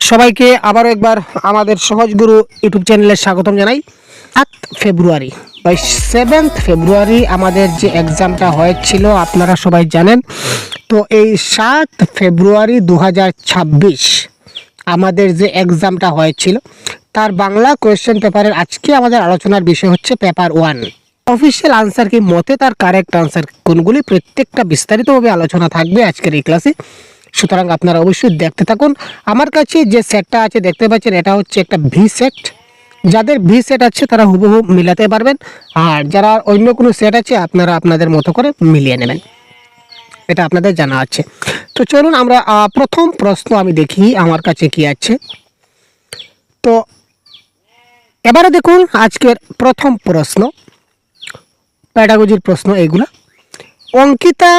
সবাইকে আবারও একবার আমাদের সহজ গুরু ইউটিউব চ্যানেলে স্বাগতম জানাই। 7 ফেব্রুয়ারি বা 7 ফেব্রুয়ারি আমাদের যে এক্সামটা হয়েছিল আপনারা সবাই জানেন। তো এই 7 ফেব্রুয়ারি 2026 আমাদের যে এক্সামটা হয়েছিল তার বাংলা কোয়েশ্চেন পেপারের আজকে আমাদের আলোচনার বিষয় হচ্ছে পেপার 1। অফিসিয়াল আনসার কি মতে তার কারেক্ট আনসার কোনগুলি প্রত্যেকটা বিস্তারিতভাবে আলোচনা থাকবে আজকের এই ক্লাসে। সুতরাং আপনারা অবশ্যই দেখতে থাকুন। আমার কাছে যে সেটটা আছে দেখতে পাচ্ছেন, এটা হচ্ছে একটা ভি সেট। যাদের ভি সেট আছে তারা হুবহু মিলাতে পারবেন, আর যারা অন্য কোনো সেট আছে আপনারা আপনাদের মতো করে মিলিয়ে নেবেন, এটা আপনাদের জানা আছে। তো চলুন আমরা প্রথম প্রশ্ন আমি দেখি আমার কাছে কি আছে। তো এবারে দেখুন আজকের প্রথম প্রশ্ন, প্যাডাগজির প্রশ্ন এইগুলা। অঙ্কিতা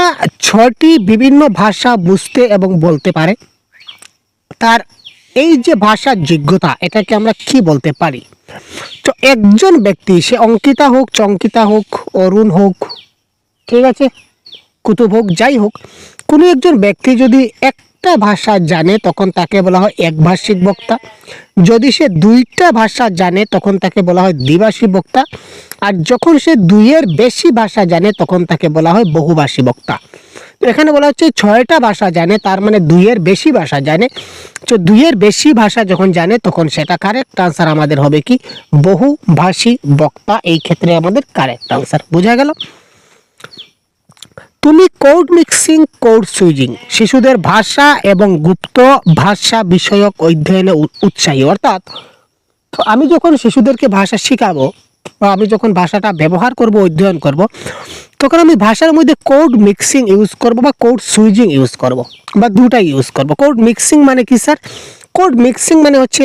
6টি বিভিন্ন ভাষা বুঝতে এবং বলতে পারে। তার এই যে ভাষার যোগ্যতা, এটাকে আমরা কি বলতে পারি? তো একজন ব্যক্তি, সে অঙ্কিতা হোক, চঙ্কিতা হোক, অরুণ হোক, ঠিক আছে, কুতুব হোক, যাই হোক, কোনো একজন ব্যক্তি যদি একটা ভাষা জানে তখন তাকে বলা হয় একভাষিক বক্তা। যদি সে 2টা ভাষা জানে তখন তাকে বলা হয় দ্বিভাষী বক্তা। আর যখন সে 2-এর বেশি ভাষা জানে তখন তাকে বলা হয় বহুভাষী বক্তা। তো এখানে বলা হচ্ছে 6টা ভাষা জানে, তার মানে 2-এর বেশি ভাষা জানে। তো 2-এর বেশি ভাষা যখন জানে তখন সেটা কারেক্ট আনসার আমাদের হবে কি বহুভাষী বক্তা। এই ক্ষেত্রে আমাদের কারেক্ট আনসার বোঝা গেল। তুমি কোড মিক্সিং, কোড সুইচিং শিশুদের ভাষা এবং গুপ্ত ভাষা বিষয়ক অধ্যয়নে উৎসাহী। অর্থাৎ আমি যখন শিশুদেরকে ভাষা শেখাবো বা আমি যখন ভাষাটা ব্যবহার করব, অধ্যয়ন করব, তখন আমি ভাষার মধ্যে কোড মিক্সিং ইউজ করব বা কোড সুইচিং ইউজ করব, বা দুটাই ইউজ করব। কোড মিক্সিং মানে কি স্যার? কোড মিক্সিং মানে হচ্ছে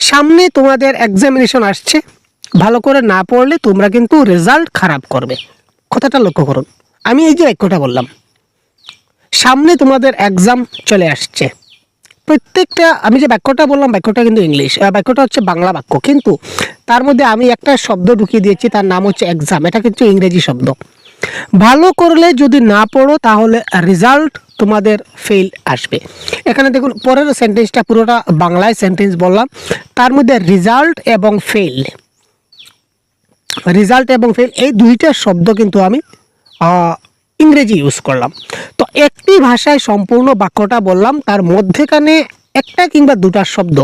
সামনে তোমাদের এক্সামিনেশন আসছে, ভালো করে না পড়লে তোমরা কিন্তু রেজাল্ট খারাপ করবে। কথাটা লক্ষ্য করুন, আমি এই যে বাক্যটা বললাম, সামনে তোমাদের এক্সাম চলে আসছে, প্রত্যেকটা আমি যে বাক্যটা বললাম বাক্যটা কিন্তু ইংলিশ, বাক্যটা হচ্ছে বাংলা বাক্য, কিন্তু তার মধ্যে আমি একটা শব্দ ঢুকিয়ে দিয়েছি, তার নাম হচ্ছে এক্সাম। এটা কিন্তু ইংরেজি শব্দ। ভালো করলে যদি না পড়ো তাহলে রেজাল্ট তোমাদের ফেল আসবে। এখানে দেখুন পরের সেন্টেন্সটা পুরোটা বাংলায় সেন্টেন্স বললাম, তার মধ্যে রেজাল্ট এবং ফেল, রেজাল্ট এবং ফেল এই 2টা শব্দ কিন্তু আমি ইংরেজি ইউজ করলাম। তো একটি ভাষায় সম্পূর্ণ বাক্যটা বললাম, তার মধ্যেখানে একটা কিংবা 2টা শব্দ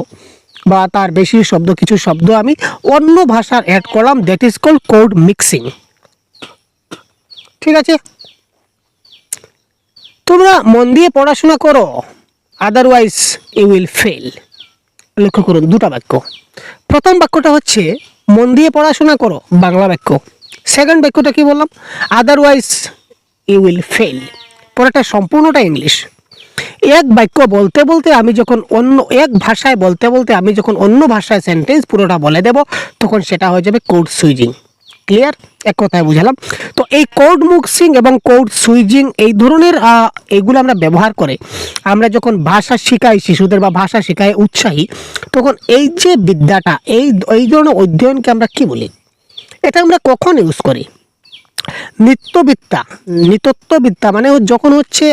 বা তার বেশি শব্দ, কিছু শব্দ আমি অন্য ভাষার অ্যাড করলাম, that is called code mixing. ঠিক আছে, তোমরা মন দিয়ে পড়াশোনা করো, আদারওয়াইজ ইউ উইল ফেল। লক্ষ্য করুন 2টা বাক্য। প্রথম বাক্যটা হচ্ছে মন দিয়ে পড়াশোনা করো, বাংলা বাক্য। সেকেন্ড বাক্যটা কি বললাম? Otherwise you will fail. পরেরটা সম্পূর্ণটা ইংলিশ। এক বাক্য বলতে বলতে আমি যখন অন্য এক ভাষায় বলতে বলতে আমি যখন অন্য ভাষায় সেন্টেন্স পুরোটা বলে দেব, তখন সেটা হয়ে যাবে কোড সুইচিং। ক্লিয়ার? এক কথায় বুঝালাম। তো এই কোড মিক্সিং এবং কোড সুইচিং এই ধরনের এগুলো আমরা ব্যবহার করে আমরা যখন ভাষা শেখাই শিশুদের বা ভাষা শেখায় উৎসাহী, তখন এই যে বিদ্যাটা, এই ধরনের অধ্যয়নকে আমরা কি বলি? এটা আমরা কখন ইউজ করি? নৃত্যবিদ্যা মানে যখন হচ্ছে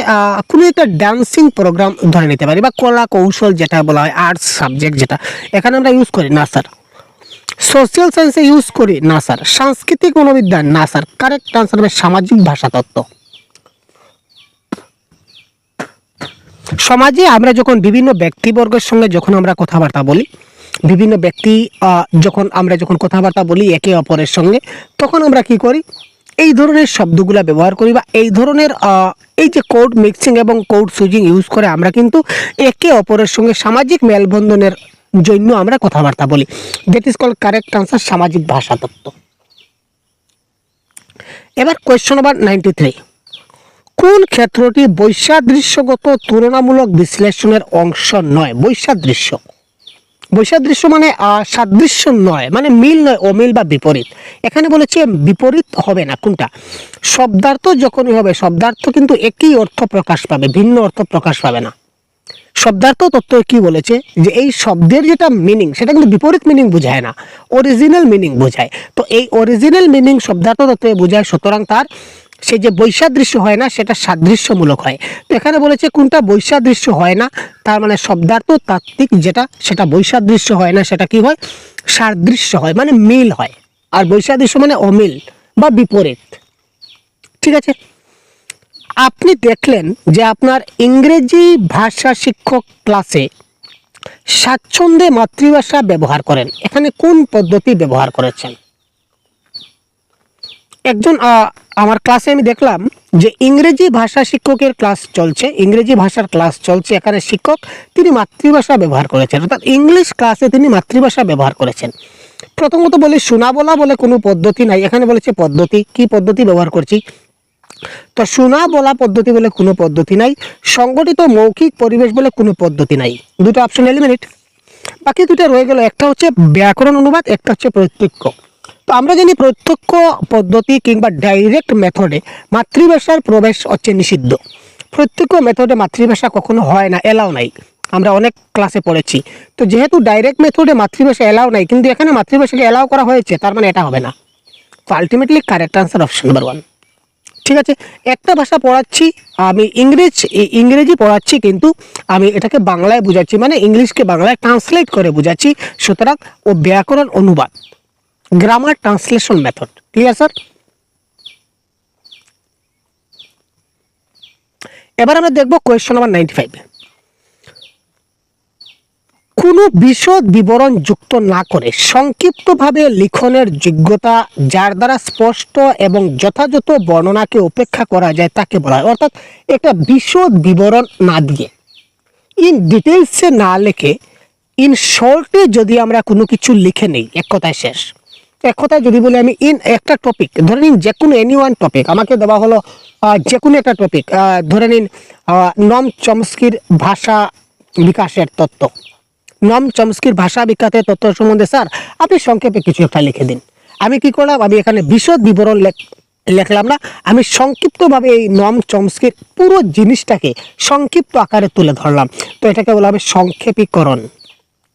কোনো একটা ডান্সিং প্রোগ্রাম ধরে নিতে পারি, বা কলা কৌশল যেটা বলা হয়, আর্টস সাবজেক্ট যেটা, এখানে আমরা ইউজ করি না স্যার। সোশ্যাল সায়েন্সে ইউজ করি না স্যার। সাংস্কৃতিক মনোবিদ্যা না স্যার। কারেক্ট আনসার হবে সামাজিক ভাষাতত্ত্ব। সমাজে আমরা যখন বিভিন্ন ব্যক্তিবর্গের সঙ্গে যখন আমরা কথাবার্তা বলি, বিভিন্ন ব্যক্তি যখন কথাবার্তা বলি একে অপরের সঙ্গে, তখন আমরা কি করি? এই ধরনের শব্দগুলো ব্যবহার করি, বা এই ধরনের এই যে কোড মিক্সিং এবং কোড সুইচিং ইউজ করে আমরা কিন্তু একে অপরের সঙ্গে সামাজিক মেলবন্ধনের জন্য আমরা কথাবার্তা বলি। That is called correct answer সামাজিক ভাষাতত্ত্ব। এবার কোয়েশ্চন নাম্বার 93, কোন ক্ষেত্রটি বৈসাদৃশ্যগত তুলনামূলক বিশ্লেষণের অংশ নয়? বৈসাদৃশ্য মানে সাদৃশ্য নয়, মানে মিল নয়, অমিল বা বিপরীত। এখানে বলেছে বিপরীত হবে না। কোনটা? শব্দার্থ যখনই হবে, শব্দার্থ কিন্তু একই অর্থ প্রকাশ পাবে, ভিন্ন অর্থ প্রকাশ পাবে না। শব্দার্থ তত্ত্ব কি বলেছে যে এই শব্দের যেটা মিনিং সেটা কিন্তু বিপরীত মিনিং বোঝায় না, অরিজিনাল মিনিং বোঝায়। তো এই অরিজিনাল মিনিং শব্দার্থ তত্ত্বে বোঝায়, সুতরাং তার সেই যে বৈসাদৃশ্য হয় না সেটা সাদৃশ্যমূলক হয়। তো এখানে বলেছে কোনটা বৈসাদৃশ্য হয় না, তার মানে শব্দার্থ তাত্ত্বিক যেটা সেটা বৈসাদৃশ্য হয় না, সেটা কি হয়, সাদৃশ্য হয়, মানে মিল হয়। আর বৈসাদৃশ্য মানে অমিল বা বিপরীত। ঠিক আছে, আপনি দেখলেন যে আপনার ইংরেজি ভাষা শিক্ষক ক্লাসে স্বাচ্ছন্দ্যে মাতৃভাষা ব্যবহার করেন, এখানে কোন পদ্ধতি ব্যবহার করেছেন? একজন আমার ক্লাসে আমি দেখলাম যে ইংরেজি ভাষা শিক্ষকের ক্লাস চলছে, ইংরেজি ভাষার ক্লাস চলছে, এখানে শিক্ষক তিনি মাতৃভাষা ব্যবহার করেছেন, অর্থাৎ ইংলিশ ক্লাসে তিনি মাতৃভাষা ব্যবহার করেছেন। প্রথমত বলি শোনা বলা বলে কোনো পদ্ধতি নাই, এখানে বলেছে পদ্ধতি, কি পদ্ধতি ব্যবহার করছি, তো শোনা বলা পদ্ধতি বলে কোনো পদ্ধতি নাই, সংগঠিত মৌখিক পরিবেশ বলে কোনো পদ্ধতি নাই, দুটো অপশন এলিমিনেট। বাকি দুটো রয়ে গেল, একটা হচ্ছে ব্যাকরণ অনুবাদ, একটা হচ্ছে প্রত্যক্ষ। তো আমরা জানি প্রত্যক্ষ পদ্ধতি কিংবা ডাইরেক্ট মেথডে মাতৃভাষার প্রবেশ হচ্ছে নিষিদ্ধ। প্রত্যক্ষ মেথডে মাতৃভাষা কখনো হয় না, এলাও নাই, আমরা অনেক ক্লাসে পড়েছি। তো যেহেতু ডাইরেক্ট মেথডে মাতৃভাষা এলাও নাই, কিন্তু এখানে মাতৃভাষাকে এলাও করা হয়েছে, তার মানে এটা হবে না। তো ultimately correct answer option number 1। ঠিক আছে, একটা ভাষা পড়াচ্ছি আমি, ইংরেজি পড়াচ্ছি, কিন্তু আমি এটাকে বাংলায় বুঝাচ্ছি, মানে ইংলিশকে বাংলায় ট্রান্সলেট করে বুঝাচ্ছি, সুতরাং ও ব্যাকরণ অনুবাদ, grammar translation method. Clear sir? এবার আমরা দেখব কোয়েশ্চন নাম্বার 95। কোনো বিশদ বিবরণ যুক্ত না করে সংক্ষিপ্তভাবে লিখনের যোগ্যতা যার দ্বারা স্পষ্ট এবং যথাযথ বর্ণনাকে উপেক্ষা করা যায় তাকে বলা হয়। অর্থাৎ একটা বিশদ বিবরণ না দিয়ে, ইন ডিটেলসে না লিখে, ইন শর্টে যদি আমরা কোনো কিছু লিখে নেই, এক কথায় শেষ। এক কথায় যদি বলি আমি, ইন একটা টপিক ধরে নিন, যে কোনো এনি ওয়ান টপিক আমাকে দেওয়া হলো, যে কোনো একটা টপিক ধরে নিন, নম চমস্কির ভাষা বিকাশের তত্ত্ব, নম চমস্কির ভাষা বিখ্যাতের তত্ত্ব সম্বন্ধে স্যার আপনি সংক্ষেপে কিছু একটা লিখে দিন। আমি কি করলাম, আমি এখানে বিশদ বিবরণ লিখলাম না, আমি সংক্ষিপ্তভাবে এই নম চমস্কির পুরো জিনিসটাকে সংক্ষিপ্ত আকারে তুলে ধরলাম। তো এটাকে বলা হবে সংক্ষেপীকরণ।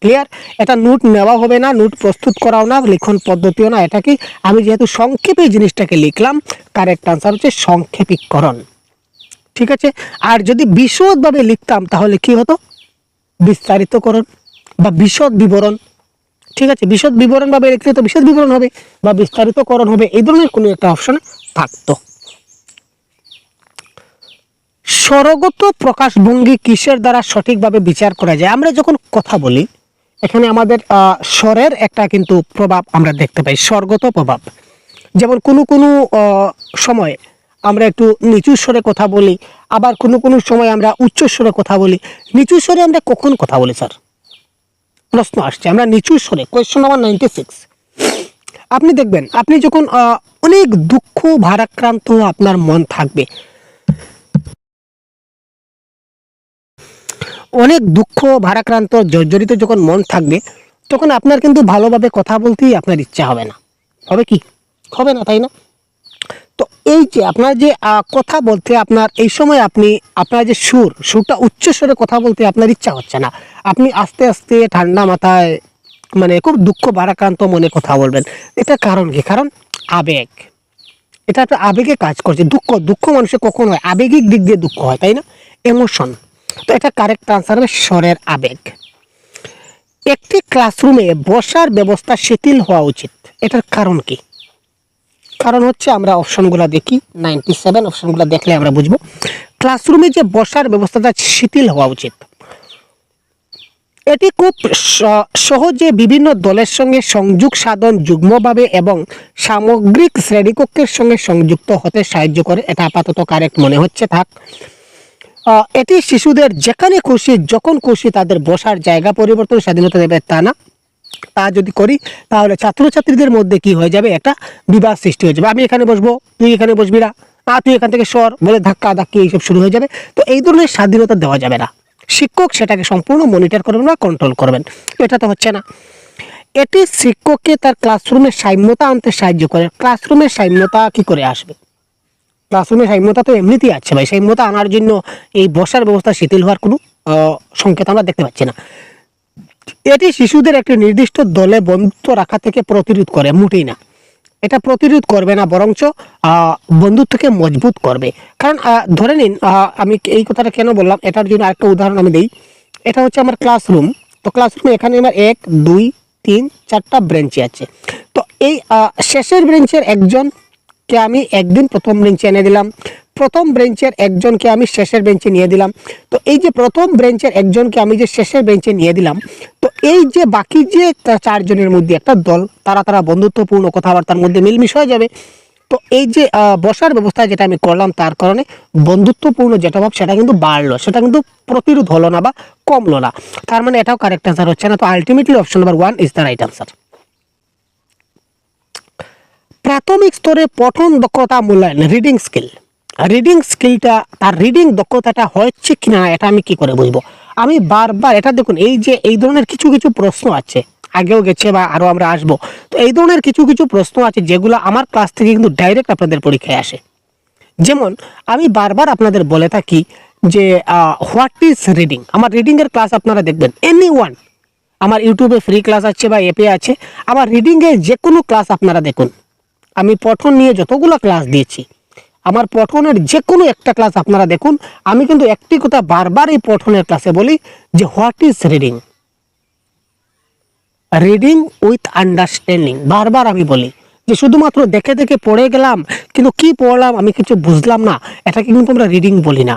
ক্লিয়ার? এটা নোট নেওয়া হবে না, নোট প্রস্তুত করাও না, লিখন পদ্ধতিও না, এটা কি আমি যেহেতু সংক্ষেপে জিনিসটাকে লিখলাম, কারেক্ট আনসার হচ্ছে সংক্ষেপীকরণ। ঠিক আছে, আর যদি বিশদভাবে লিখতাম তাহলে কি হতো, বিস্তারিতকরণ বা বিশদ বিবরণ। ঠিক আছে, বিশদ বিবরণ ভাবে লিখলে তো বিশদ বিবরণ হবে বা বিস্তারিতকরণ হবে, এই ধরনের কোনো একটা অপশন থাকতো। স্বরগত প্রকাশভঙ্গি কিসের দ্বারা সঠিকভাবে বিচার করা যায়? আমরা যখন কথা বলি, এখানে আমাদের স্বরের একটা কিন্তু প্রভাব আমরা দেখতে পাই, স্বরগত প্রভাব। যেমন কোনো কোনো সময় আমরা একটু নিচু স্বরে কথা বলি, আবার কোনো কোনো সময় আমরা উচ্চ স্বরে কথা বলি। নিচু স্বরে আমরা কখন কথা বলি স্যার? প্রশ্ন আসছে, আমরা নিচু স্বরে, কোয়েশ্চন নাম্বার 96। আপনি দেখবেন, আপনি যখন অনেক দুঃখ ভারাক্রান্ত আপনার মন থাকবে, অনেক দুঃখ ভারাক্রান্ত জর্জরিত যখন মন থাকবে, তখন আপনার কিন্তু ভালোভাবে কথা বলতেই আপনার ইচ্ছা হবে না। হবে কি? হবে না, তাই না? তো এই যে আপনার যে কথা বলতে আপনার এই সময় আপনি আপনার যে সুরটা উচ্চ স্বরে কথা বলতে আপনার ইচ্ছা হচ্ছে না, আপনি আস্তে আস্তে ঠান্ডা মাথায়, মানে খুব দুঃখ ভারাক্রান্ত মনে কথা বলবেন। এটা কারণ কি? কারণ আবেগ, এটা একটা আবেগে কাজ করছে। দুঃখ মানুষের কখন হয়? আবেগিক দিক দিয়ে দুঃখ হয়, তাই না? ইমোশন। তো এটা কারেক্ট আনসার হবে স্বরের আবেগ। একটি ক্লাসরুমে বসার ব্যবস্থা শিথিল হওয়া উচিত, এটার কারণ কি? কারণ হচ্ছে, আমরা অপশনগুলো দেখি, 97 অপশনগুলো দেখলে আমরা বুঝবো। ক্লাসরুমে যে বসার ব্যবস্থাটা শিথিল হওয়া উচিত, এটি খুব সহজে বিভিন্ন দলের সঙ্গে সংযোগ সাধন যুগ্মভাবে এবং সামগ্রিক শ্রেণীকক্ষের সঙ্গে সংযুক্ত হতে সাহায্য করে। এটা আপাতত কারেক্ট মনে হচ্ছে, থাক। এটি শিশুদের যেখানে খুশি যখন খুশি তাদের বসার জায়গা পরিবর্তন স্বাধীনতা দেবে তা না। তা যদি করি তাহলে ছাত্রছাত্রীদের মধ্যে কি হয়ে যাবে, একটা বিবাদ সৃষ্টি হয়ে যাবে। আমি এখানে বসবো, তুই এখানে বসবি না, তুই এখান থেকে সর বলে ধাক্কা ধাক্কি এইসব শুরু হয়ে যাবে। তো এই ধরনের স্বাধীনতা দেওয়া যাবে না, শিক্ষক সেটাকে সম্পূর্ণ মনিটর করবেন বা কন্ট্রোল করবেন। এটা তো হচ্ছে না। এটি শিক্ষককে তার ক্লাসরুমে সাম্যতা আনতে সাহায্য করে। ক্লাসরুমের সাম্যতা কি করে আসবে? ক্লাসরুমের সাম্যতা তো এমনিতেই আছে ভাই, সাম্যতা আনার জন্য এই বসার ব্যবস্থা শিথিল হওয়ার কোনো সংকেত আমরা দেখতে পাচ্ছি না। এটি শিশুদের একটি নির্দিষ্ট দলে বন্ধুত্ব রাখা থেকে প্রতিরোধ করে, মোটেই না। এটা প্রতিরোধ করবে না, বরঞ্চ বন্ধুত্বকে মজবুত করবে। কারণ ধরে নিন, আমি এই কথাটা কেন বললাম, এটার জন্য আরেকটা উদাহরণ আমি দিই। এটা হচ্ছে আমার ক্লাসরুম। তো ক্লাসরুমে এখানে আমার 1 2 3 4টা ব্রেঞ্চি আছে। তো এই শেষের ব্রেঞ্চের একজনকে আমি একদিন প্রথম বেঞ্চে এনে দিলাম, প্রথম ব্রেঞ্চের একজনকে আমি শেষের বেঞ্চে নিয়ে দিলাম। তো এই যে প্রথম ব্রেঞ্চের একজনকে আমি যে শেষের বেঞ্চে নিয়ে দিলাম, তো এই যে বাকি যে 4 জনের মধ্যে একটা দল, তারা বন্ধুত্বপূর্ণ কথাবার্তার মধ্যে মিলমিশ হয়ে যাবে। তো এই যে বসার ব্যবস্থা যেটা আমি করলাম, তার কারণে বন্ধুত্বপূর্ণ যেটা ভাব সেটা কিন্তু বাড়লো, সেটা কিন্তু প্রতিরোধ হলো না বা কমলো না। তার মানে এটাও কারেক্ট অ্যান্সার হচ্ছে না। তো ultimately option number 1 is the right answer. প্রাথমিক স্তরে পঠন দক্ষতা মূল্যায়ন, রিডিং স্কিল। রিডিং স্কিলটা, তার রিডিং দক্ষতাটা হচ্ছে কিনা এটা আমি কি করে বুঝবো? আমি বারবার এটা দেখুন, এই যে এই ধরনের কিছু কিছু প্রশ্ন আছে, আগেও গেছে বা আরও আমরা আসবো। তো এই ধরনের কিছু কিছু প্রশ্ন আছে যেগুলো আমার ক্লাস থেকে কিন্তু ডাইরেক্ট আপনাদের পরীক্ষায় আসে। যেমন আমি বারবার আপনাদের বলে থাকি যে হোয়াট ইজ রিডিং। আমার রিডিংয়ের ক্লাস আপনারা দেখবেন, এনি ওয়ান, আমার ইউটিউবে ফ্রি ক্লাস আছে বা অ্যাপে আছে। আমার রিডিংয়ের যে কোনো ক্লাস আপনারা দেখুন, আমি পঠন নিয়ে যতগুলো ক্লাস দিয়েছি, আমার পঠনের যে কোনো একটা ক্লাস আপনারা দেখুন, আমি কিন্তু একটি কথা বারবার এই পঠনের ক্লাসে বলি যে what is reading. Reading with understanding, বারবার আমি বলি যে শুধুমাত্র দেখে দেখে পড়ে গেলাম কিন্তু কি পড়লাম আমি কিছু বুঝলাম না, এটাকে কিন্তু আমরা রিডিং বলি না।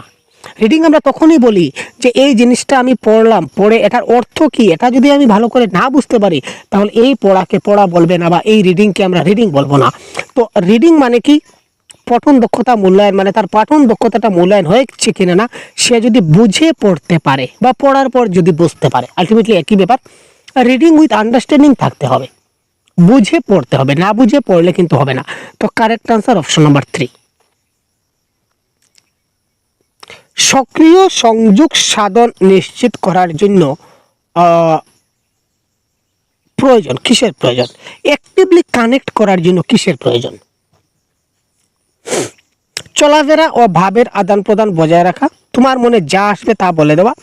রিডিং আমরা তখনই বলি যে এই জিনিসটা আমি পড়লাম, পড়ে এটার অর্থ কি এটা যদি আমি ভালো করে না বুঝতে পারি, তাহলে এই পড়াকে পড়া বলবে না বা এই রিডিংকে আমরা রিডিং বলবো না। তো রিডিং মানে কি? পঠন দক্ষতা মূল্যায়ন, মানে তার পঠন দক্ষতাটা মূল্যায়ন হয়েছে কিনা না, সে যদি বুঝে পড়তে পারে বা পড়ার পর যদি বুঝতে পারে, আলটিমেটলি একই ব্যাপার। রিডিং উইথ আন্ডারস্ট্যান্ডিং থাকতে হবে, বুঝে পড়তে হবে, না বুঝে পড়লে কিন্তু হবে না। তো কারেক্ট আনসার অপশন নাম্বার 3। সক্রিয় সংযোগ সাধন নিশ্চিত করার জন্য প্রয়োজন, কিসের প্রয়োজন? অ্যাক্টিভলি কানেক্ট করার জন্য কিসের প্রয়োজন? চলাফেরা ও ভাবের আদান প্রদান বজায় রাখা, তোমার মনে যা আসবে তা বলে দেওয়া,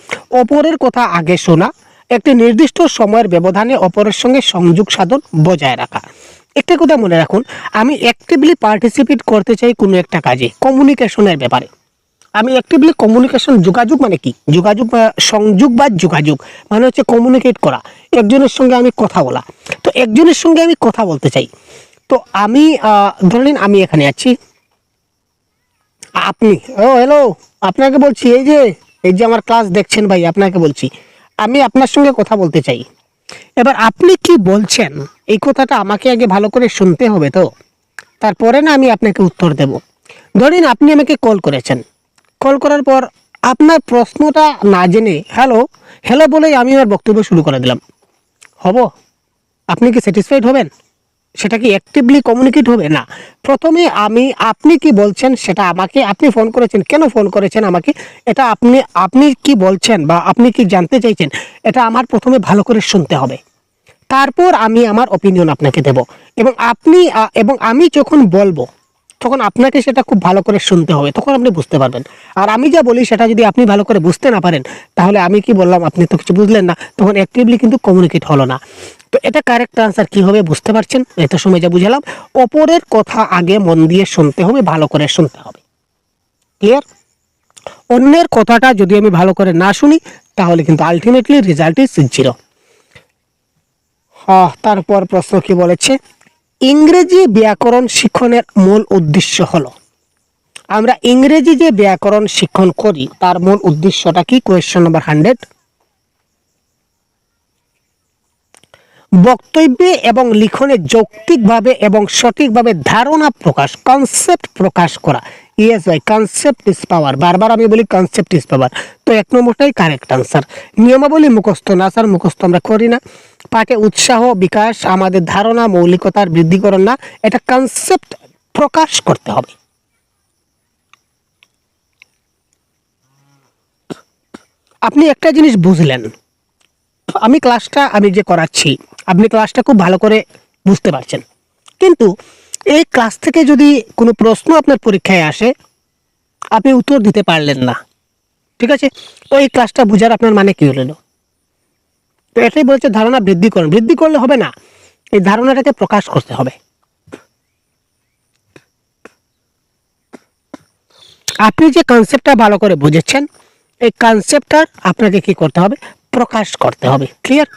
অপরের কথা আগে শোনা, একটি নির্দিষ্ট সময়ের ব্যবধানে অপরের সঙ্গে সংযোগ সাধন বজায় রাখা। একটা কথা মনে রাখুন, আমি অ্যাক্টিভলি পার্টিসিপেট করতে চাই কোনো একটা কাজে, কমিউনিকেশনের ব্যাপারে। আমি অ্যাক্টিভলি কমিউনিকেশন, যোগাযোগ মানে কি? যোগাযোগ সংযোগ বা যোগাযোগ মানে হচ্ছে কমিউনিকেট করা, একজনের সঙ্গে আমি কথা বলা। তো একজনের সঙ্গে আমি কথা বলতে চাই, তো আমি ধরে নিন আমি এখানে আছি, আপনি, ও হ্যালো, আপনাকে বলছি, এই যে আমার ক্লাস দেখছেন ভাই, আপনাকে বলছি আমি আপনার সঙ্গে কথা বলতে চাই। এবার আপনি কি বলছেন এই কথাটা আমাকে আগে ভালো করে শুনতে হবে, তো তারপরে না আমি আপনাকে উত্তর দেব। ধরেন আপনি আমাকে কল করেছেন, কল করার পর আপনার প্রশ্নটা না জেনে হ্যালো হ্যালো বলেই আমি আমার বক্তব্য শুরু করে দিলাম, হব? আপনি কি স্যাটিসফাইড হবেন? সেটা কি অ্যাক্টিভলি কমিউনিকেট হবে? না। প্রথমে আপনি কি বলছেন সেটা আমাকে, আপনি ফোন করেছেন, কেন ফোন করেছেন আমাকে, এটা আপনি কি বলছেন বা আপনি কি জানতে চাইছেন, এটা আমার প্রথমে ভালো করে শুনতে হবে। তারপর আমি আমার অপিনিয়ন আপনাকে দেব, এবং আমি যখন বলবো তখন আপনাকে সেটা খুব ভালো করে শুনতে হবে, তখন আপনি বুঝতে পারবেন। আর আমি যা বলি সেটা যদি আপনি ভালো করে বুঝতে না পারেন, তাহলে আমি কি বললাম আপনি তো কিছু বুঝলেন না, তখন অ্যাক্টিভলি কিন্তু কমিউনিকেট হলো না। তো এটা কারেক্ট আনসার কি হবে বুঝতে পারছেন? এত সময় যা বুঝালাম, অপরের কথা আগে মন দিয়ে শুনতে হবে, ভালো করে শুনতে হবে। ক্লিয়ার? অন্যের কথাটা যদি আমি ভালো করে না শুনি, তাহলে কিন্তু আলটিমেটলি রেজাল্ট ইজ 0। তারপর প্রশ্ন কি বলেছে? ইংরেজি ব্যাকরণ শিক্ষণের মূল উদ্দেশ্য হলো, আমরা ইংরেজি যে ব্যাকরণ শিক্ষণ করি তার মূল উদ্দেশ্যটা কি? Question number 100। বক্তব্যে এবং লিখনে যৌক্তিকভাবে এবং সঠিকভাবে ধারণা প্রকাশ, কনসেপ্ট প্রকাশ করা। ইয়েস ভাই, কনসেপ্ট ইজ পাওয়ার, বারবার আমি বলি কনসেপ্ট ইজ পাওয়ার। তো 1 নম্বরটাই কারেক্ট আনসার। নিয়মাবলী মুখস্থ না স্যার, মুখস্থ আমরা করি না। পাঠে উৎসাহ বিকাশ, আমাদের ধারণা মৌলিকতার বৃদ্ধিকরণ না, এটা কনসেপ্ট প্রকাশ করতে হবে। আপনি একটা জিনিস বুঝলেন, আমি যে করাচ্ছি, আপনি ক্লাসটা খুব ভালো করে বুঝতে পারছেন, কিন্তু এই ক্লাস থেকে যদি কোনো প্রশ্ন আপনার পরীক্ষায় আসে, আপনি উত্তর দিতে পারলেন না, ঠিক আছে, তো এই ক্লাসটা বোঝার আপনার মানে কি হলো? তো এটাই বলছে ধারণা বৃদ্ধি করুন, বৃদ্ধি করলে হবে না, এই ধারণাটাকে প্রকাশ করতে হবে। আপনি যে কনসেপ্টটা ভালো করে বুঝেছেন, এই কনসেপ্টটা আপনাকে কি করতে হবে, প্রকাশ করতে হবে। ক্লিয়ার?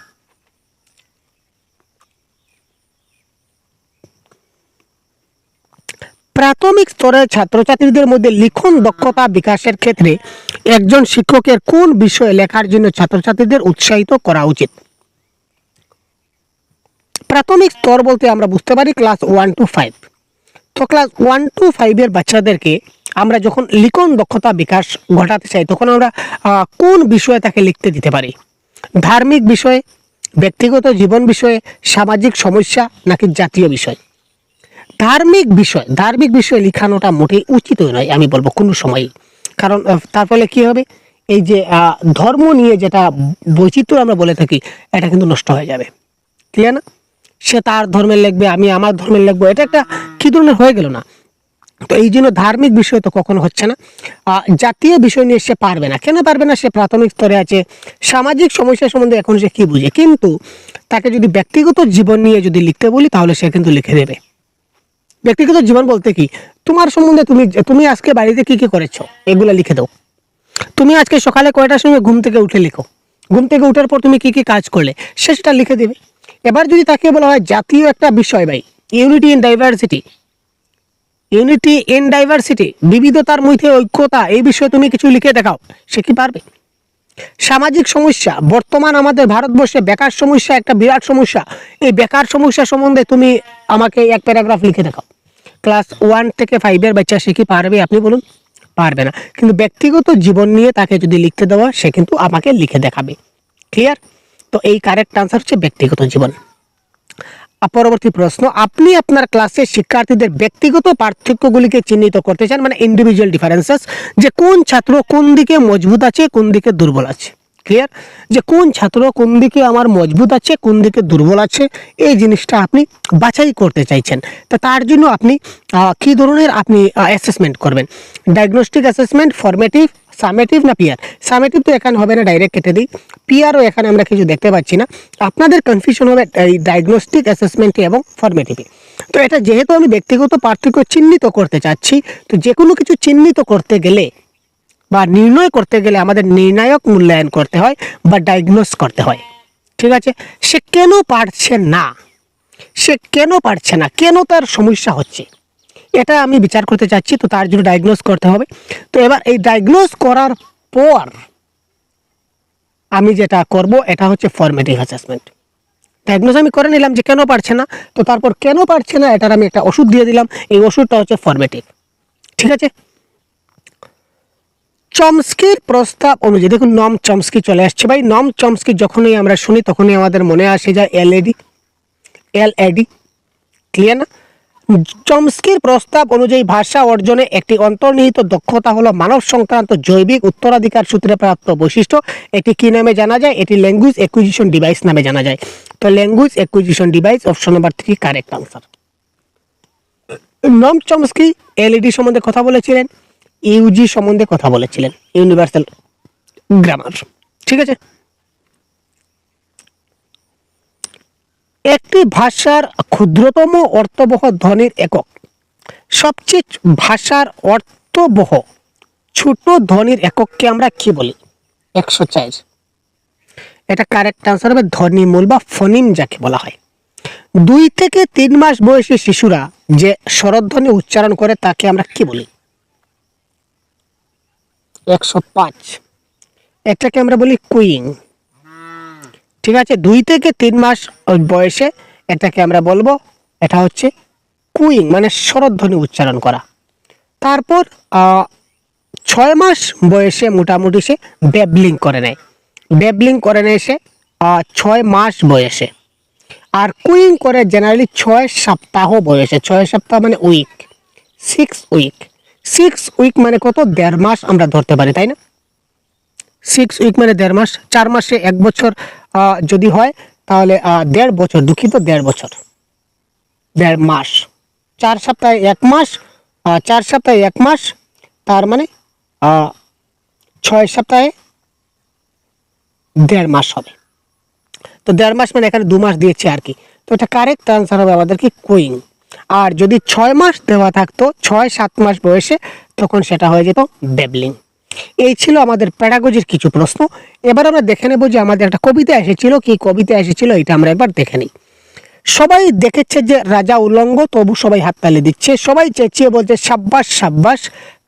প্রাথমিক স্তরের ছাত্রছাত্রীদের মধ্যে লিখন দক্ষতা বিকাশের ক্ষেত্রে একজন শিক্ষকের কোন বিষয়ে লেখার জন্য ছাত্রছাত্রীদের উৎসাহিত করা উচিত? প্রাথমিক স্তর বলতে আমরা বুঝতে পারি ক্লাস 1 to 5। তো ক্লাস 1 to 5 এর বাচ্চাদেরকে আমরা যখন লিখন দক্ষতা বিকাশ ঘটাতে চাই, তখন আমরা কোন বিষয়ে তাকে লিখতে দিতে পারি? ধার্মিক বিষয়ে, ব্যক্তিগত জীবন বিষয়ে, সামাজিক সমস্যা, নাকি জাতীয় বিষয়? ধার্মিক বিষয় লেখানোটা মোটেই উচিত নয় আমি বলবো কোনো সময়ই। কারণ তার ফলে কি হবে, এই যে ধর্ম নিয়ে যেটা বৈচিত্র্য আমরা বলে থাকি, এটা কিন্তু নষ্ট হয়ে যাবে। ক্লিয়ার না? সে তার ধর্মের লিখবে, আমি আমার ধর্মের লিখবো, এটা একটা কি ধরনের হয়ে গেল না? তো এই জন্য ধার্মিক বিষয় তো কখনো হচ্ছে না। জাতীয় বিষয় নিয়ে সে পারবে না। কেন পারবে না? সে প্রাথমিক স্তরে আছে। সামাজিক সমস্যা সম্বন্ধে এখন সে কি বুঝে, কিন্তু তাকে যদি ব্যক্তিগত জীবন নিয়ে যদি লিখতে বলি, তাহলে সে কিন্তু লিখে দেবে। ব্যক্তিগত জীবন বলতে কি, তোমার সম্বন্ধে তুমি আজকে বাড়িতে কি কি করেছো, এগুলো লিখে দাও। তুমি আজকে সকালে কয়টার সময় ঘুম থেকে উঠে লিখো, ঘুম থেকে উঠার পর তুমি কি কি কাজ করলে, সে সেটা লিখে দেবে। এবার যদি তাকে বলা হয় জাতীয় একটা বিষয়, ভাই ইউনিটি ইন ডাইভার্সিটি, বিবিধতার মধ্যে ঐক্যতা, এই বিষয়ে তুমি কিছু লিখে দেখাও, সে কি পারবে? সামাজিক সমস্যা, বর্তমান আমাদের ভারতবর্ষে বেকার সমস্যা একটা বিরাট সমস্যা, এই বেকার সমস্যা সম্বন্ধে তুমি আমাকে এক প্যারাগ্রাফ লিখে দেখাও। ক্লাস 1 থেকে 5 এর বাচ্চা সে কি পারবে? আপনি বলুন, পারবে না। কিন্তু ব্যক্তিগত জীবন নিয়ে তাকে যদি লিখতে দেওয়া, সে কিন্তু আমাকে লিখে দেখাবে। ক্লিয়ার? তো এই কারেক্ট আনসার হচ্ছে ব্যক্তিগত জীবন। পরবর্তী প্রশ্ন, আপনি আপনার ক্লাসের শিক্ষার্থীদের ব্যক্তিগত পার্থক্যগুলিকে চিহ্নিত করতে চান, মানে ইন্ডিভিজুয়াল ডিফারেন্সেস, যে কোন ছাত্র কোন দিকে মজবুত আছে, কোন দিকে দুর্বল আছে। ক্লিয়ার? যে কোন ছাত্র কোন দিকে আমার মজবুত আছে, কোন দিকে দুর্বল আছে, এই জিনিসটা আপনি বাছাই করতে চাইছেন। তো তার জন্য আপনি কি ধরনের আপনি অ্যাসেসমেন্ট করবেন? ডায়াগনস্টিক অ্যাসেসমেন্ট, ফরমেটিভ, সামেটিভ না পিয়ার? সামেটিভ তো এখানে হবে না, ডাইরেক্ট কেটে দিই। পিয়ারও এখানে আমরা কিছু দেখতে পাচ্ছি না। আপনাদের কনফিউশন হবে এই ডায়াগনস্টিক অ্যাসেসমেন্টে এবং ফরমেটিভে। তো এটা যেহেতু আমি ব্যক্তিগত পার্থক্য চিহ্নিত করতে চাচ্ছি, তো যে কোনো কিছু চিহ্নিত করতে গেলে বা নির্ণয় করতে গেলে আমাদের নির্ণায়ক মূল্যায়ন করতে হয় বা ডায়াগনোস করতে হয়। ঠিক আছে? সে কেন পারছে না, কেন তার সমস্যা হচ্ছে, এটা আমি বিচার করতে চাচ্ছি। তো তার জন্য ডায়াগনোস করতে হবে। তো এবার এই ডায়াগনোস করার পর আমি যেটা করব, এটা হচ্ছে ফরমেটিভ অ্যাসেসমেন্ট। ডায়াগনোস আমি করে নিলাম যে কেন পারছে না, তো তারপর কেন পারছে না এটার আমি একটা ওষুধ দিয়ে দিলাম, এই ওষুধটা হচ্ছে ফরমেটিভ। ঠিক আছে? চমস্কির প্রস্তাব অনুযায়ী, দেখুন নম চমস্কি চলে আসছে ভাই। নম চমস্কি যখনই আমরা শুনি, তখনই আমাদের মনে আসে যায় এলএডি। ক্লিয়ার না? চমস্কির প্রস্তাব অনুযায়ী ভাষা অর্জনে একটি অন্তর্নিহিত দক্ষতা হলো মানব সংক্রান্ত জৈবিক উত্তরাধিকার সূত্রে প্রাপ্ত বৈশিষ্ট্য। এটি কি নামে জানা যায়? এটি ল্যাঙ্গুয়েজ অ্যাকুইজিশন ডিভাইস নামে জানা যায়। তো language acquisition device, option number 3 correct answer. নম চমস্কি এলইডি সম্বন্ধে কথা বলেছিলেন, ইউজি সম্বন্ধে কথা বলেছিলেন, ইউনিভার্সাল গ্রামার। ঠিক আছে? একটি ভাষার ক্ষুদ্রতম অর্থবহ ধ্বনির একক, সবচেয়ে ভাষার অর্থবহ ছোট ধ্বনির একককে আমরা কি বলি? 104। এটা কারেক্ট আনসার হবে ধ্বনিমূল বা ফনিম যাকে বলা হয়। 2 থেকে 3 মাস বয়সী শিশুরা যে স্বরধ্বনি উচ্চারণ করে তাকে আমরা কি বলি? 105। এটাকে আমরা বলি কুইং। ঠিক আছে? 2 থেকে 3 মাস বয়সে এটাকে আমরা বলবো, এটা হচ্ছে কুইং, মানে স্বরধ্বনি উচ্চারণ করা। তারপর 6 মাস বয়সে মোটামুটি সে ব্যাবলিং করে নেয় সে 6 মাস বয়সে। আর কুইং করে জেনারেলি 6 সপ্তাহ বয়সে। 6 সপ্তাহ মানে উইক, 6 উইক মানে কত? 1.5 মাস আমরা ধরতে পারি, তাই না? 6 উইক মানে 1.5 মাস। 4 মাসে 1 বছর যদি হয়, তাহলে 1.5 বছর, দুঃখিত 1.5 বছর, 1.5 মাস। 4 সপ্তাহে 1 মাস, 4 সপ্তাহে 1 মাস, তার মানে 6 সপ্তাহে 1.5 মাস হবে। তো 1.5 মাস মানে এখানে 2 মাস দিয়েছে আর কি। তো এটা কারেক্ট আনসার হবে আমাদের কি কুইং। আর যদি 6 মাস দেওয়া থাকতো, 6-7 মাস বয়সে, তখন সেটা হয়ে যেত বেবলিং। এই ছিল আমাদের প্যাডাগজির কিছু প্রশ্ন। এবার আমরা দেখে নেব যে আমাদের একটা কবিতা এসেছিল, কি কবিতা এসেছিল এটা আমরা একবার দেখে নিই। সবাই দেখেছে যে রাজা উলঙ্গ, তবু সবাই হাততালি দিচ্ছে, সবাই চেঁচিয়ে বলছে সাব্বাস সাব্বাস।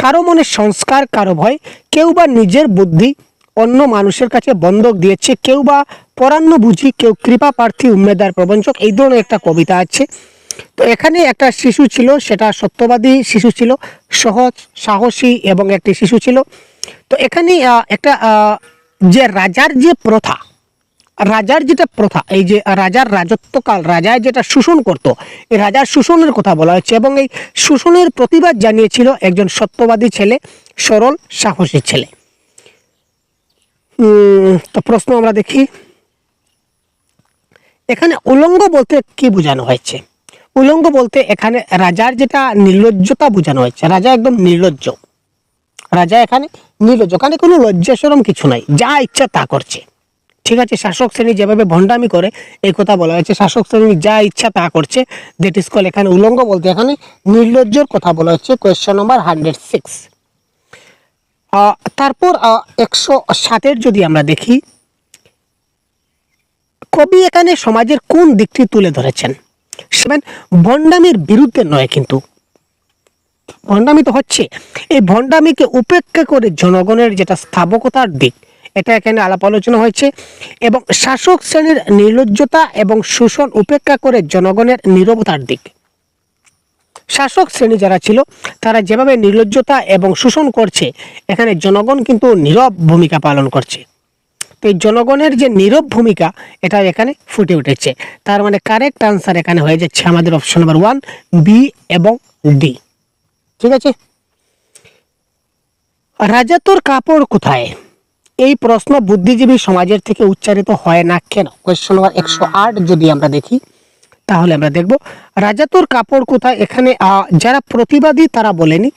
কারো মনে সংস্কার, কারো ভয়, কেউ বা নিজের বুদ্ধি অন্য মানুষের কাছে বন্ধক দিয়েছে, কেউ বা পরান্ন বুঝি, কেউ কৃপা প্রার্থী উম্মেদার প্রবঞ্চক। এই ধরনের একটা কবিতা আছে। তো এখানে একটা শিশু ছিল, সেটা সত্যবাদী শিশু ছিল, সহজ সাহসী এবং একটি শিশু ছিল। তো এখানে একটা যে রাজার যে প্রথা, রাজার যেটা প্রথা, এই যে রাজার রাজত্বকাল, রাজায় যেটা শোষণ করত, এই রাজার শোষণের কথা বলা হচ্ছে এবং এই শোষণের প্রতিবাদ জানিয়েছিল একজন সত্যবাদী ছেলে, সরল সাহসী ছেলে। তো প্রশ্ন আমরা দেখি, এখানে উলঙ্গ বলতে কি বোঝানো হয়েছে? উলঙ্গ বলতে এখানে রাজার যেটা নির্লজ্জতা বোঝানো হয়েছে। রাজা একদম নির্লজ্জ, রাজা এখানে নির্লজ্জ, এখানে কোনো লজ্জা শরম কিছু নাই, যা ইচ্ছা তা করছে। ঠিক আছে, শাসক শ্রেণী যেভাবে ভণ্ডামি করে এই কথা বলা হয়েছে, শাসক শ্রেণী যা ইচ্ছা তা করছে, দ্যাট ইজ কল। এখানে উলঙ্গ বলতে এখানে নির্লজ্জর কথা বলা হচ্ছে। কোয়েশ্চন নম্বর 106। তারপর 107 যদি আমরা দেখি, কবি এখানে সমাজের কোন দিকটি তুলে ধরেছেন? ভণ্ডামির বিরুদ্ধে নয়, কিন্তু ভণ্ডামি তো হচ্ছে, এই ভণ্ডামিকে উপেক্ষা করে জনগণের যেটা স্থাবকতার দিক, এটা এখানে আলাপ আলোচনা হয়েছে। এবং শাসক শ্রেণীর নির্লজ্জতা এবং শোষণ উপেক্ষা করে জনগণের নীরবতার দিক। শাসক শ্রেণী যারা ছিল তারা যেভাবে নির্লজ্জতা এবং শোষণ করছে, এখানে জনগণ কিন্তু নীরব ভূমিকা পালন করছে। তো এই জনগণের যে নীরব ভূমিকা, এটা এখানে ফুটে উঠেছে। তার মানে কারেক্ট আনসার এখানে হয়ে যাচ্ছে আমাদের অপশন নাম্বার 1, বি এবং ডি। ঠিক আছে, রাজা তোর কাপড় কোথায়? এই প্রশ্ন বুদ্ধিজীবী সমাজের থেকে উচ্চারিত হয় না কেন? কোয়েশ্চন নাম্বার 108 যদি আমরা দেখি, তাহলে আমরা দেখব রাজা তোর কাপড় কোথায়। এখানে যারা প্রতিবাদী তারা বলেনি,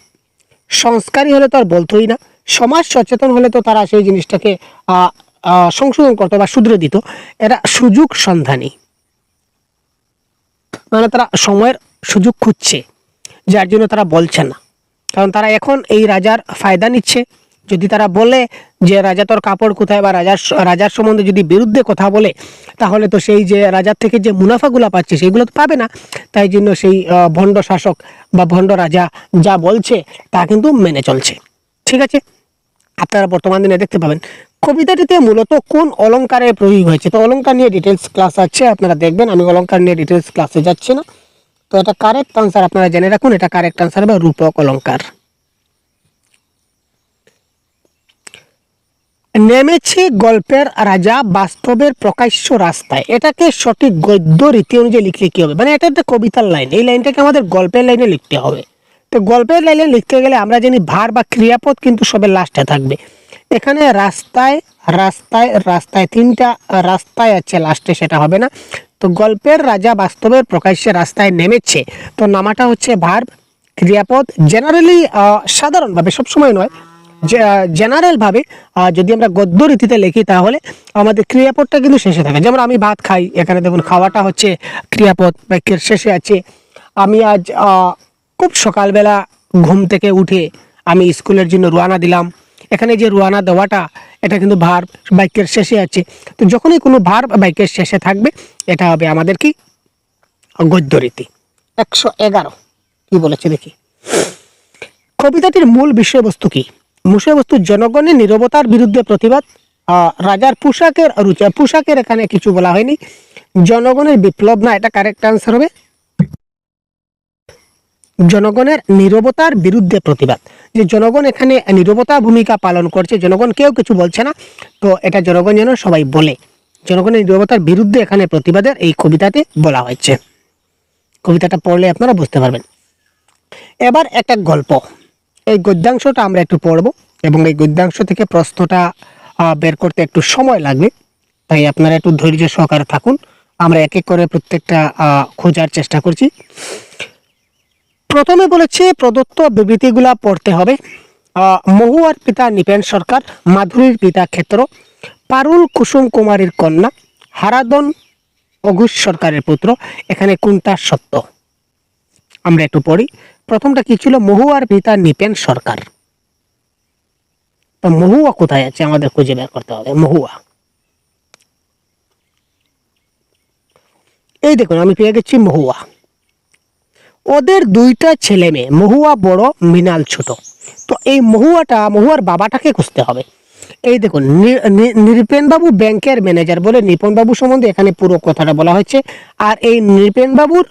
সংস্কারী হলে তো আর বলতোই না, সমাজ সচেতন হলে তো তারা সেই জিনিসটাকে সংশোধন করতো বা শুধরে দিত। এরা সুযোগ সন্ধানী, মানে তারা সময়ের সুযোগ খুঁজছে, যার জন্য তারা বলছে না। কারণ তারা এখন এই রাজার ফায়দা নিচ্ছে। যদি তারা বলে যে রাজা তোর কাপড় কোথায়, বা রাজার সম্বন্ধে যদি বিরুদ্ধে কথা বলে, তাহলে তো সেই যে রাজার থেকে যে মুনাফাগুলো পাচ্ছে সেগুলো তো পাবে না। তাই জন্য সেই ভণ্ড শাসক বা ভণ্ড রাজা যা বলছে তা কিন্তু মেনে চলছে। ঠিক আছে, আপনারা বর্তমান দিনে দেখতে পাবেন কবিতাটিতে মূলত কোন অলংকারের প্রয়োগ হয়েছে। তো অলংকার নিয়ে ডিটেলস ক্লাস আছে, আপনারা দেখবেন। আমি অলংকার নিয়ে ডিটেলস ক্লাসে যাচ্ছি না। তো এটা কারেক্ট আনসার, আপনারা জেনে রাখুন, এটা কারেক্ট আনসার হবে রূপক অলংকার। নেমেছে গল্পের রাজা বাস্তবের প্রকাশ্য রাস্তায়, এটাকে সঠিক গদ্য রীতি অনুযায়ী লিখলে কি হবে? মানে এটা একটা কবিতার লাইন, এই লাইনটাকে আমাদের গল্পের লাইনে লিখতে হবে। তো গল্পের লাইনে লিখতে গেলে আমরা জানি ভার বা ক্রিয়াপদ কিন্তু সবের লাস্টে থাকবে। এখানে রাস্তায় রাস্তায় রাস্তায় 3টা রাস্তায় আছে লাস্টে, সেটা হবে না। তো গল্পের রাজা বাস্তবের প্রকাশ্যে রাস্তায় নেমেছে, তো নামাটা হচ্ছে ভার্ব, ক্রিয়াপদ। জেনারেলি সাধারণভাবে, সবসময় নয়, জেনারেল ভাবে যদি আমরা গদ্য রীতিতে লিখি তাহলে আমাদের ক্রিয়াপদটা কিন্তু শেষে থাকে। যেমন আমি ভাত খাই, এখানে দেখুন খাওয়াটা হচ্ছে ক্রিয়াপদ, বাক্যের শেষে আছে। আমি আজ খুব সকালবেলা ঘুম থেকে উঠে আমি স্কুলের জন্য রওনা দিলাম, এখানে যে রওনা দেওয়াটা এটা কিন্তু ভার্ব, বাক্যের শেষে আছে। তো যখনই কোনো ভার্ব বাক্যের শেষে থাকবে, এটা হবে আমাদের কি গদ্য রীতি। 111 কি বলেছে দেখি, কবিতাটির মূল বিষয়বস্তু কি? বিষয়বস্তু জনগণের নীরবতার বিরুদ্ধে প্রতিবাদ। রাজার পোশাকের এখানে কিছু বলা হয়নি। জনগণের বিপ্লব না, এটা কারেক্ট আনসার হবে জনগণের নীরবতার বিরুদ্ধে প্রতিবাদ। যে জনগণ এখানে নীরবতা ভূমিকা পালন করছে, জনগণ কেউ কিছু বলছে না, তো এটা জনগণ যেন সবাই বলে। জনগণের নীরবতার বিরুদ্ধে এখানে প্রতিবাদের এই কবিতাতে বলা হয়েছে। কবিতাটা পড়লে আপনারা বুঝতে পারবেন। এবার একটা গল্প, এই গদ্যাংশটা আমরা একটু পড়ব এবং এই গদ্যাংশ থেকে প্রশ্নটা বের করতে একটু সময় লাগবে, তাই আপনারা একটু ধৈর্য সহকারে থাকুন। আমরা এক এক করে প্রত্যেকটা খোঁজার চেষ্টা করছি। প্রথমে বলেছে প্রদত্ত বিবৃতিগুলা পড়তে হবে। মহুয়ার পিতা নিপেন সরকার, মাধুরীর পিতা ক্ষেত্র, পারুল কুসুম কুমারীর কন্যা, হারাদন অঘোষ সরকারের পুত্র। এখানে কোনটা সত্য? আমরা একটু পড়ি। প্রথমটা কি ছিল? মহুয়ার পিতা নৃপেন সরকার। তো মহুয়া কোথায় আছে আমাদের খুঁজে বের করতে হবে। মহুয়া, এই দেখুন আমি পেয়ে গেছি মহুয়া। ওদের দুইটা ছেলে মেয়ে, মহুয়া বড়, মৃণাল ছোট। তো এই মহুয়ার বাবাটাকে খুঁজতে হবে। এই দেখুন নৃপেন বাবু ব্যাংকের ম্যানেজার বলে নৃপেন বাবু সম্বন্ধে এখানে পুরো কথাটা বলা হয়েছে। আর এই নৃপেন বাবুর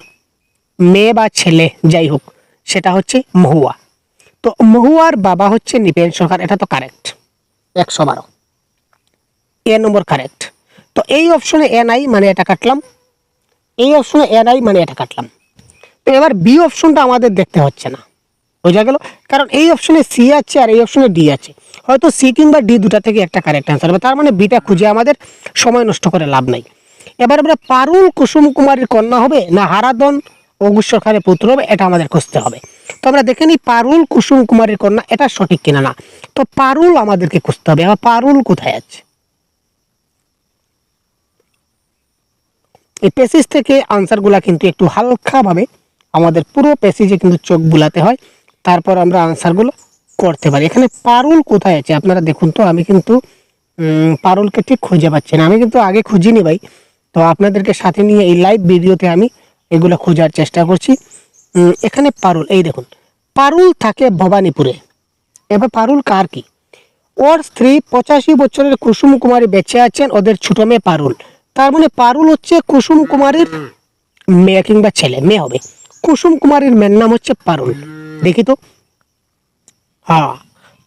মেয়ে বা ছেলে যাই হোক সেটা হচ্ছে মহুয়া। তো মহুয়ার বাবা হচ্ছে নৃপেন সরকার, এটা তো কারেক্ট 112, এ নম্বর কারেক্ট। তো এই অপশনে এ নাই মানে এটা কাটলাম, এই অপশনে এ নাই মানে এটা কাটলাম। তো এবার বি অপশনটা আমাদের দেখতে হচ্ছে না, বোঝা গেল? কারণ এই অপশনে সি আছে আর এই অপশনে ডি আছে, হয়তো সি কিংবা ডি দুটা থেকে একটা কারেক্ট অ্যান্সার হবে। তার মানে বিটা খুঁজে আমাদের সময় নষ্ট করে লাভ নাই। এবার আমরা পারুল কুসুম কুমারীর কন্যা হবে না হারাধন অঙ্কুশ সরকারের পুত্র হবে, এটা আমাদের খুঁজতে হবে। তো আমরা দেখে নিই পারুল কুসুম কুমারীর কন্যা এটা সঠিক কিনা না। তো পারুল আমাদেরকে খুঁজতে হবে। আবার পারুল কোথায় আছে? এই প্যাসেজ থেকে আনসারগুলা কিন্তু একটু হালকাভাবে আমাদের পুরো প্যাসেজে কিন্তু চোখ বুলাতে হয়, তারপর আমরা আনসারগুলো করতে পারি। এখানে পারুল কোথায় আছে আপনারা দেখুন তো। আমি কিন্তু পারুলকে ঠিক খুঁজে পাচ্ছি না। আমি কিন্তু আগে খুঁজিনি ভাই, তো আপনাদেরকে সাথে নিয়ে এই লাইভ ভিডিওতে আমি এগুলো খোঁজার চেষ্টা করছি। এখানে পারুল, এই দেখুন পারুল থাকে ভবানীপুরে। এবার পারুল কার কি? ওর স্ত্রী 85 বছরের কুসুম কুমারী বেঁচে আছেন, ওদের ছোট মেয়ে পারুল। তার মানে পারুল হচ্ছে কুসুম কুমারীর মেয়ে কিংবা ছেলে, মেয়ে হবে। কুসুম কুমারীর মেয়ের নাম হচ্ছে পারুল। দেখি তো, হ্যাঁ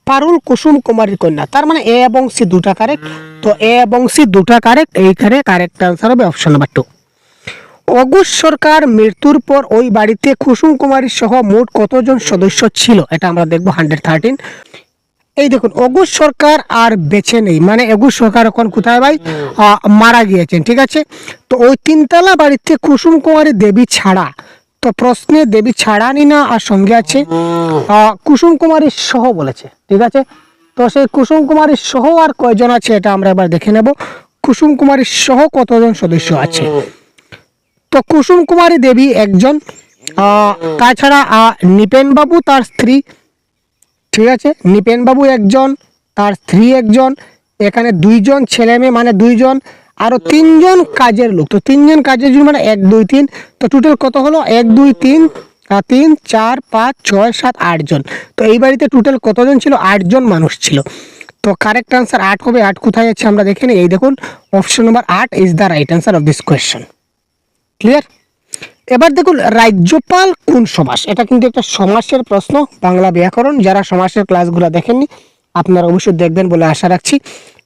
পারুল কুসুম কুমারীর কন্যা। তার মানে এ এবং সি দুটা কারেক্ট। তো এ এবং সি দুটা কারেক্ট, এইখানে কারেক্ট আনসার হবে অপশন নাম্বার 2। অঙ্কুশ সরকার মৃত্যুর পর ওই বাড়িতে কুসুম কুমারী সহ মোট কতজন সদস্য ছিল, এটা আমরা দেখবো 113। এই দেখুন অঙ্কুশ সরকার আর বেঁচে নেই, মানে অঙ্কুশ সরকার এখন কোথায় ভাই? মারা গিয়েছেন, ঠিক আছে। তো ওই তিনতলা বাড়িতে কুসুম কুমারী দেবী ছাড়া, তো প্রশ্নে দেবী ছাড়ানি না আর সঙ্গে আছে কুসুম কুমারী সহ বলেছে, ঠিক আছে। তো সেই কুসুম কুমারী সহ আর কয়জন আছে এটা আমরা এবার দেখে নেব। কুসুম কুমারী সহ কতজন সদস্য আছে? তো কুসুম কুমারী দেবী একজন, তাছাড়া নৃপেন বাবু তার স্ত্রী, ঠিক আছে, নৃপেন বাবু একজন, তার স্ত্রী একজন, এখানে দুইজন ছেলে মেয়ে মানে দুইজন, আরো তিনজন কাজের লোক। তো তিনজন কাজের জন্য মানে 1 2 3, তো টোটাল কত হলো? 1 2 3 3 4 5 6 7 8 জন। তো এই বাড়িতে টোটাল কতজন ছিল? 8 জন মানুষ ছিল। তো কারেক্ট আনসার 8 হবে। 8 কোথায় আছে আমরা দেখে নিই। এই দেখুন option number 8 is the right answer of this question. Clear? এবার দেখুন রাজ্যপাল কোন সমাস, এটা কিন্তু একটা সমাসের প্রশ্ন, বাংলা ব্যাকরণ। যারা সমাসের ক্লাসগুলো দেখেননি আপনারা অবশ্যই দেখবেন বলে আশা রাখছি।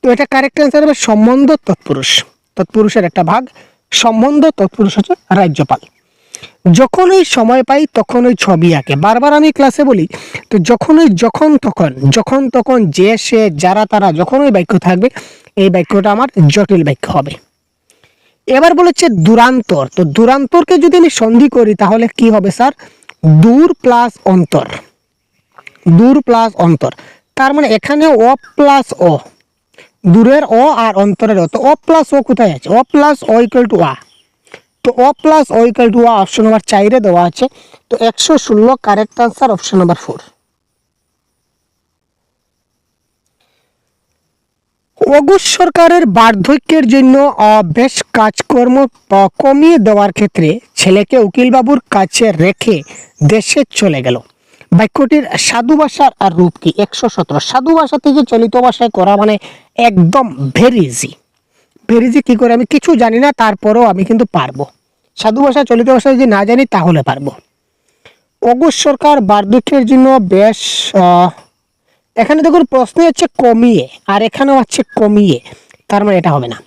তো এটা কারেক্ট অ্যান্সার হবে সম্বন্ধ তৎপুরুষ, তৎপুরুষের একটা ভাগ। সম্বন্ধ তৎপুরুষ হচ্ছে রাজ্যপাল। যখনই সময় পাই তখনই ছবি আঁকে, বারবার আমি ক্লাসে বলি। তো যখন তখন যে সে যারা তারা যখনই বাক্য থাকবে এই বাক্যটা আমার জটিল বাক্য হবে। এবার বলেছে দূরান্তর। তো দূরান্তরকে যদি আমি সন্ধি করি তাহলে কি হবে স্যার? দূর প্লাস অন্তর, দূর প্লাস অন্তর। তার মানে এখানে অ প্লাস অ, দূরের অ আর অন্তরের অ। তো অ প্লাস ও কোথায় আছে? অ প্লাস অ ইকুয়াল টু আ। তো অ প্লাস অ ইকুয়াল টু আ অপশন নাম্বার 4 দেওয়া আছে। তো 116 correct answer option number 4। Ankush সরকারের বার্ধক্যের জন্য বেশ কাজকর্ম কমিয়ে দেওয়ার ক্ষেত্রে ছেলেকে উকিলবাবুর কাছে রেখে দেশে চলে গেল। বাক্যটির সাধু ভাষার আর রূপ কি? 117। সাধু ভাষা থেকে চলিত ভাষায় করা মানে একদম ভেরি ইজি। ভেরি ইজি কি করে আমি কিছু জানি না, তারপরেও আমি কিন্তু পারবো। সাধু ভাষা চলিত ভাষা যদি না জানি তাহলে পারবো। অঙ্কুশ সরকার বার্ধক্যের জন্য বেশ এখানে দেখুন প্রশ্নে হচ্ছে কমিয়ে আর এখানেও আছে কমিয়ে, তার মানে এটা হবে না।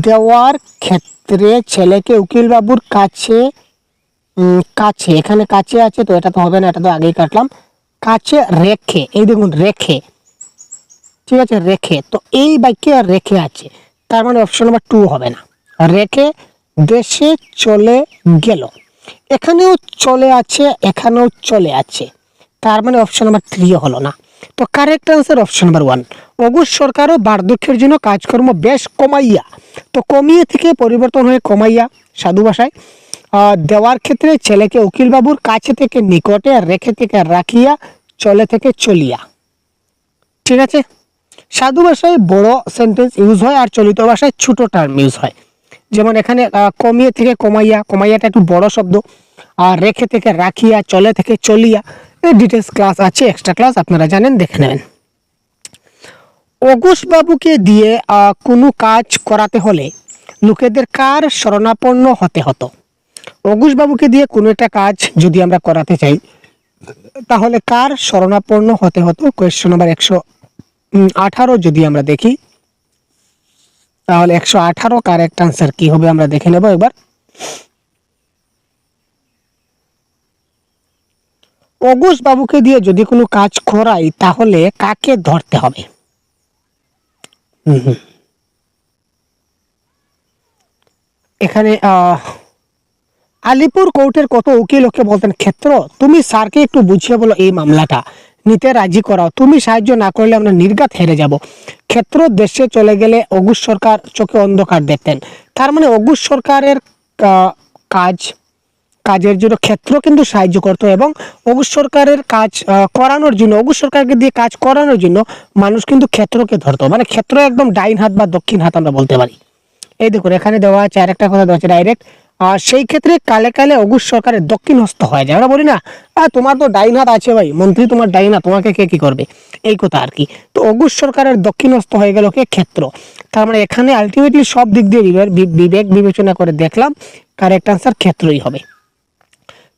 দেওয়ার ক্ষেত্রে ছেলেকে উকিলবাবুর কাছে, কাছে এখানে কাছে আছে, তো এটা তো হবে না, এটা তো আগেই কাটলাম। কাছে রেখে, এই দেখুন রেখে, ঠিক আছে রেখে। তো এই বাক্যে রেখে আছে, তার মানে অপশন নাম্বার 2 হবে না। রেখে দেশে চলে গেল, এখানেও চলে আছে এখানেও চলে আছে, তার মানে অপশন নাম্বার 3 হলো না। তো correct answer option number 1। Ankush সরকারও বার্ধক্যের জন্য কাজকর্ম বেশ কমাইয়া, তো কমিয়ে থেকে পরিবর্তন হয়ে কমাইয়া সাধু ভাষায়। দেওয়ার ক্ষেত্রে ছেলেকে উকিল বাবুর কাছে থেকে নিকটে, রেখে থেকে রাখিয়া, চলে থেকে চলিয়া। ঠিক আছে, সাধু ভাষায় বড় সেন্টেন্স ইউজ হয় আর চলিত ভাষায় ছোট টার্ম ইউজ হয়। যেমন এখানে কমিয়ে থেকে কমাইয়া, কমাইয়াটা একটু বড় শব্দ, আর রেখে থেকে রাখিয়া, চলে থেকে চলিয়া। এই ডিটেলস ক্লাস আছে, এক্সট্রা ক্লাস আপনারা জানেন, দেখে নেবেন। অঘোষ বাবুকে দিয়ে কোনো কাজ করাতে হলে লোকেদের কার শরণাপন্ন হতে হতো? অঘোষ বাবুকে দিয়ে কোনো একটা কাজ যদি আমরা করাতে চাই তাহলে কার শরণাপন্ন হতে হতো? কোয়েশ্চন নাম্বার 118 যদি আমরা দেখি তাহলে 118 কারেক্ট আনসার কি হবে আমরা দেখে নেব এবার। অঘোষ বাবুকে দিয়ে যদি কোনো কাজ করাই তাহলে কাকে ধরতে হবে? এখানে আলিপুর কোর্টের কত উকিল ওকে বলতেন ক্ষেত্র, তুমি স্যারকে একটু বুঝিয়ে বলো এই মামলাটা নিতে রাজি করাও, তুমি সাহায্য না করলে আমরা নির্ঘাত হেরে যাব। ক্ষেত্র দেশে চলে গেলে অঘোষ সরকার চোখে অন্ধকার দেখতেন। তার মানে অঘোষ সরকারের কাজের জন্য ক্ষেত্র কিন্তু সাহায্য করতো, এবং অঘোষ সরকারের কাজ করানোর জন্য, অঘোষ সরকারকে দিয়ে কাজ করানোর জন্য মানুষ কিন্তু ক্ষেত্রকে ধরতো। মানে ক্ষেত্র একদম ডাইন হাত বা দক্ষিণ হাত আমরা বলতে পারি। এই দেখুন এখানে দেওয়া আছে, আরেকটা কথা দেওয়া আছে ডাইরেক্ট, সেই ক্ষেত্রে কালে কালে অঘোষ সরকারের দক্ষিণ হস্ত হয়ে যায়। আমরা বলি না তোমার তো ডাইন হাত আছে ভাই, মন্ত্রী তোমার ডাইন হাত, তোমাকে কে কি করবে, এই কথা আর কি। তো অঘোষ সরকারের দক্ষিণ হস্ত হয়ে গেল কে? ক্ষেত্র। তার মানে এখানে আলটিমেটলি সব দিক দিয়ে বিবেক বিবেচনা করে দেখলাম কারেক্ট আনসার ক্ষেত্রই হবে।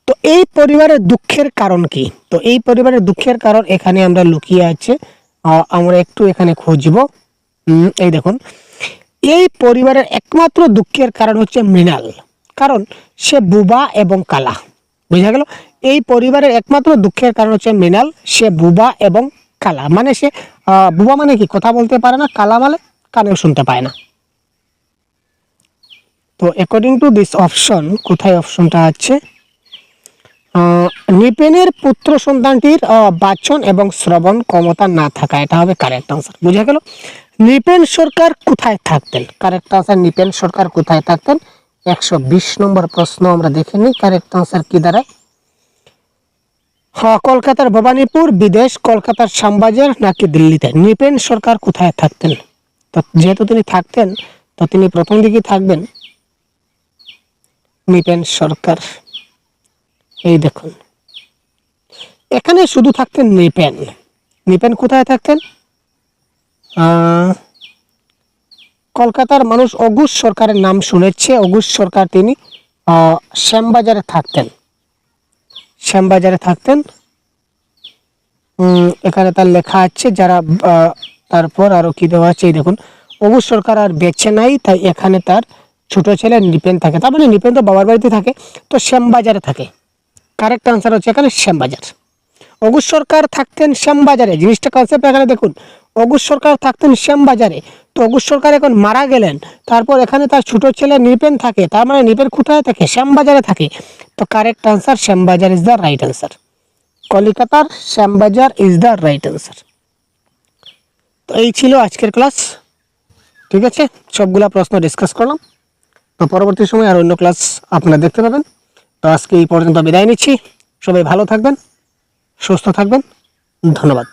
তো এই পরিবারের দুঃখের কারণ কি? তো এই পরিবারের দুঃখের কারণ এখানে আমরা লুকিয়ে আছে, আমরা একটু এখানে খুঁজবো। এই দেখুন, এই পরিবারের একমাত্র দুঃখের কারণ হচ্ছে মৃণাল, কারণ সে বুবা এবং কালা। বুঝা গেল? এই পরিবারের একমাত্র দুঃখের কারণ হচ্ছে মৃণাল, সে বুবা এবং কালা। মানে সে বুবা মানে কি, কথা বলতে পারে না, কালা মানে কানেও শুনতে পায় না। তো অ্যাকর্ডিং টু দিস অপশন, কোথায় অপশনটা আছে, নিপেনের পুত্র সন্তানটির বাচন এবং শ্রবণ ক্ষমতা না থাকা, এটা হবে কারেক্ট আনসার। বুঝা গেল? নৃপেন সরকার কোথায় থাকতেন? কারেক্ট আনসার নৃপেন সরকার কোথায় থাকতেন? 120 নম্বর প্রশ্ন আমরা দেখে নিই কারেক্ট আনসার কি দাঁড়ায়। কলকাতার ভবানীপুর, বিদেশ, কলকাতার শ্যামবাজার নাকি দিল্লিতে? নৃপেন সরকার কোথায় থাকতেন? তো যেহেতু তিনি থাকতেন তো তিনি প্রথম দিকে থাকবেন নৃপেন সরকার। এই দেখুন এখানে শুধু থাকতেন নৃপেন। নৃপেন কোথায় থাকতেন? কলকাতার মানুষ অঘোষ সরকারের নাম শুনেছে। অঘোষ সরকার তিনি শ্যামবাজারে থাকতেন, শ্যামবাজারে থাকতেন। এখানে তার লেখা আছে যারা, তারপর আরো কি দেওয়া আছে, এই দেখুন অঘোষ সরকার আর বেঁচে নাই, তাই এখানে তার ছোট ছেলে নৃপেন থাকে। তার মানে নৃপেন তো বাবার বাড়িতে থাকে, তো শ্যামবাজারে থাকে। কারেক্ট আনসার হচ্ছে এখানে শ্যামবাজার। অঘোষ সরকার থাকতেন শ্যামবাজারে, জিনিসটা কনসেপ্ট এখানে দেখুন, অঘোষ সরকার থাকতেন শ্যামবাজারে। তো অঘোষ সরকার এখন মারা গেলেন, তারপর এখানে তার ছোট ছেলে নৃপেন থাকে, তার মানে নৃপেন কোথায় থাকে? শ্যামবাজারে থাকে। তো correct answer Shyambazar is the right answer. কলিকাতার Shyambazar is the right answer. তো এই ছিল আজকের ক্লাস। ঠিক আছে, সবগুলা প্রশ্ন ডিসকাস করলাম। তো পরবর্তী সময় আর অন্য ক্লাস আপনারা দেখতে পাবেন। তো আজকে এই পর্যন্ত বিদায় নিচ্ছি। সবাই ভালো থাকবেন, সুস্থ থাকবেন, ধন্যবাদ।